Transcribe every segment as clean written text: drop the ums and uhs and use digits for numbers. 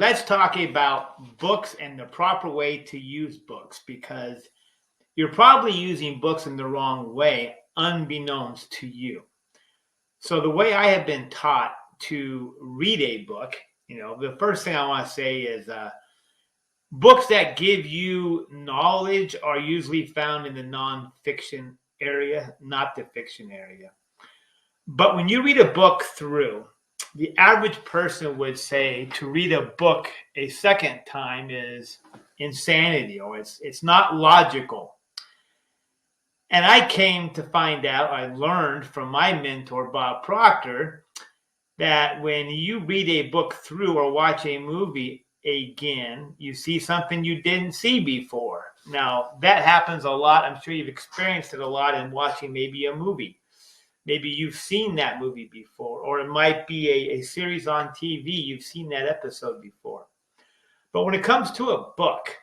let's talk about books and the proper way to use books, because you're probably using books in the wrong way, unbeknownst to you. So the way I have been taught to read a book, the first thing I want to say is books that give you knowledge are usually found in the nonfiction area, not the fiction area. But when you read a book through, the average person would say to read a book a second time is insanity, or it's not logical. And I came to find out, I learned from my mentor, Bob Proctor, that when you read a book through or watch a movie again, you see something you didn't see before. Now, that happens a lot. I'm sure you've experienced it a lot in watching maybe a movie. Maybe you've seen that movie before, or it might be a series on TV. You've seen that episode before. But when it comes to a book,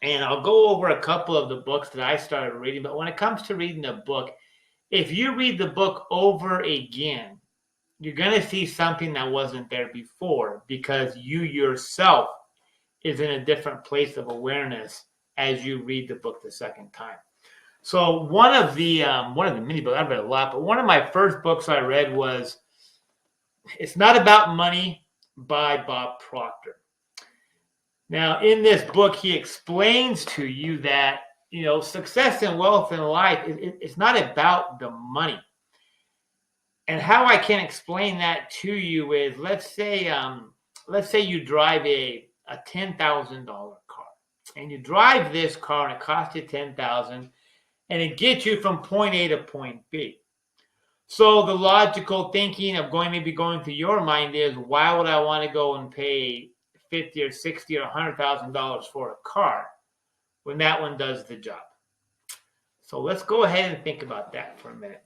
and I'll go over a couple of the books that I started reading, but when it comes to reading a book, if you read the book over again, you're going to see something that wasn't there before, because you yourself is in a different place of awareness as you read the book the second time. So one of the mini books, I've read a lot, but one of my first books I read was It's Not About Money by Bob Proctor. Now, in this book, he explains to you that, success and wealth in life, it's not about the money. And how I can explain that to you is, let's say you drive a $10,000 car, and you drive this car and it costs you $10,000, and it gets you from point A to point B. So the logical thinking of maybe going through your mind is, why would I want to go and pay $50,000 or $60,000 or $100,000 for a car when that one does the job? So let's go ahead and think about that for a minute.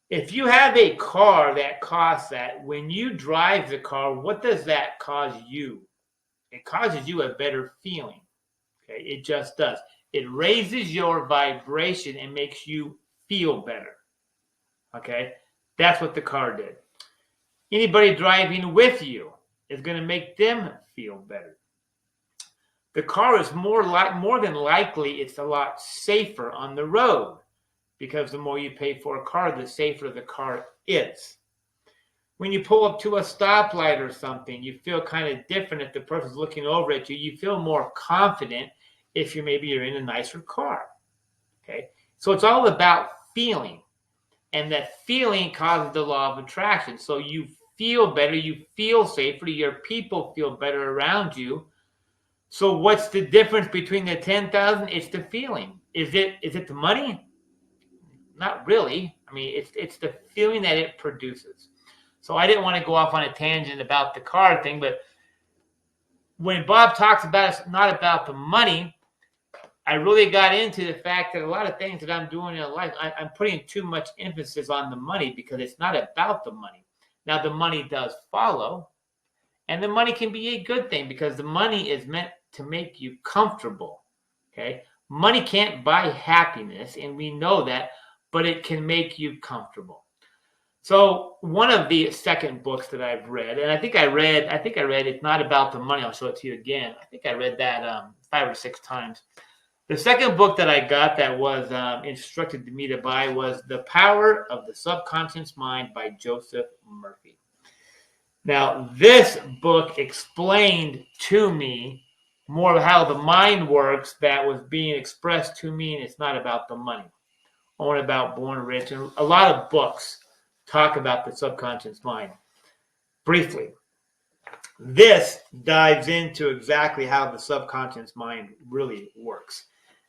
If you have a car that costs that, when you drive the car, what does that cause you? It causes you a better feeling. Okay, it just does. It raises your vibration and makes you feel better. Okay, that's what the car did. Anybody driving with you is going to make them feel better. The car is more than likely, it's a lot safer on the road, because the more you pay for a car, the safer the car is. When you pull up to a stoplight or something, you feel kind of different if the person's looking over at you. You feel more confident if you're in a nicer car. Okay, so it's all about feeling, and that feeling causes the law of attraction. So you feel better, you feel safer, your people feel better around you. So what's the difference between the 10,000? It's the feeling. Is it the money? Not really. I mean, it's the feeling that it produces. So I didn't want to go off on a tangent about the car thing, but when Bob talks about it's not about the money, I really got into the fact that a lot of things that I'm doing in life, I'm putting too much emphasis on the money, because it's not about the money. Now, the money does follow, and the money can be a good thing, because the money is meant to make you comfortable. Okay? Money can't buy happiness, and we know that, but it can make you comfortable. So one of the second books that I've read, and I think I read It's Not About the Money. I'll show it to you again. I think I read that 5 or 6 times. The second book that I got that was instructed to me to buy was The Power of the Subconscious Mind by Joseph Murphy. Now, this book explained to me more of how the mind works that was being expressed to me, and it's not about the money. Or about Born Rich, and a lot of books talk about the subconscious mind. Briefly, this dives into exactly how the subconscious mind really works.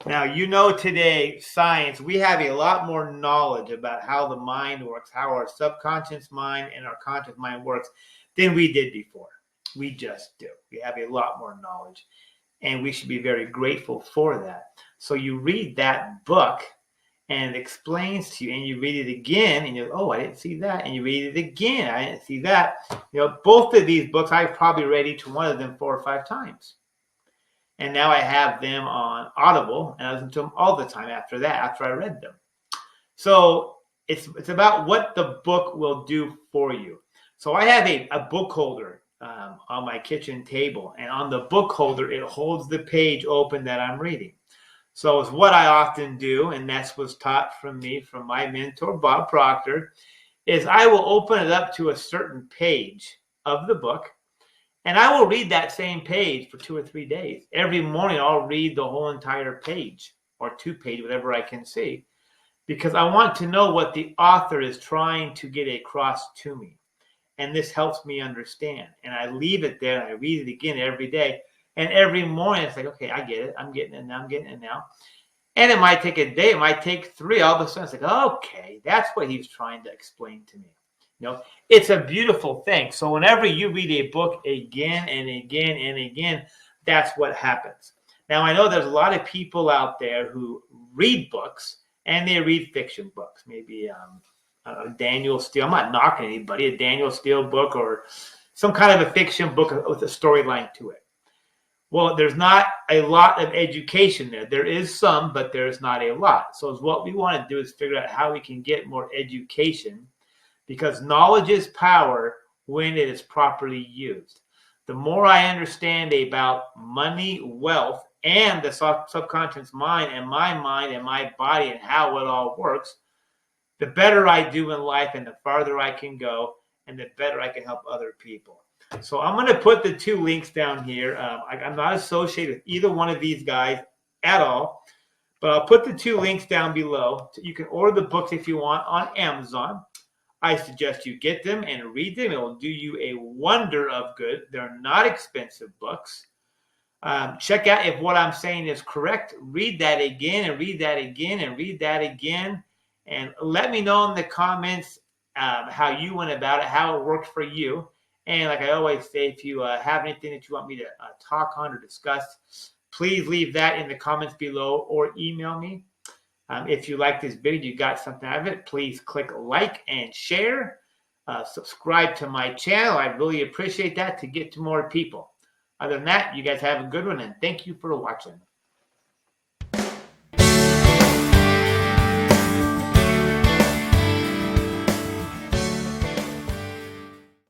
Now, today, science, we have a lot more knowledge about how the mind works, how our subconscious mind and our conscious mind works than we did before. We just do. We have a lot more knowledge, and we should be very grateful for that. So you read that book, and it explains to you, and you read it again, and you're, oh, I didn't see that. And you read it again, I didn't see that. Both of these books, I've probably read each one of them 4 or 5 times. And now I have them on Audible, and I listen to them all the time after I read them. So it's about what the book will do for you. So I have a book holder on my kitchen table. And on the book holder, it holds the page open that I'm reading. So it's what I often do, and that's what's taught from me, from my mentor, Bob Proctor, is I will open it up to a certain page of the book, and I will read that same page for 2 or 3 days. Every morning, I'll read the whole entire page, or 2 pages, whatever I can see, because I want to know what the author is trying to get across to me. And this helps me understand. And I leave it there, and I read it again every day. And every morning, it's like, okay, I get it. I'm getting it now. I'm getting it now. And it might take a day. It might take 3. All of a sudden, it's like, okay, that's what he's trying to explain to me. It's a beautiful thing. So whenever you read a book again and again and again, that's what happens. Now, I know there's a lot of people out there who read books, and they read fiction books. Maybe Daniel Steele. I'm not knocking anybody. A Daniel Steele book or some kind of a fiction book with a storyline to it. Well, there's not a lot of education there. There is some, but there's not a lot. So what we want to do is figure out how we can get more education, because knowledge is power when it is properly used. The more I understand about money, wealth, and the subconscious mind and my body and how it all works, the better I do in life and the farther I can go and the better I can help other people. So I'm going to put the 2 links down here. I'm not associated with either one of these guys at all, but I'll put the 2 links down below. You can order the books if you want on Amazon. I suggest you get them and read them. It will do you a wonder of good. They're not expensive books. Check out if what I'm saying is correct. Read that again and read that again and read that again. And let me know in the comments how you went about it, how it worked for you. And like I always say, if you have anything that you want me to talk on or discuss, please leave that in the comments below or email me. If you like this video, you got something out of it, please click like and share. Subscribe to my channel. I really appreciate that to get to more people. Other than that, you guys have a good one, and thank you for watching.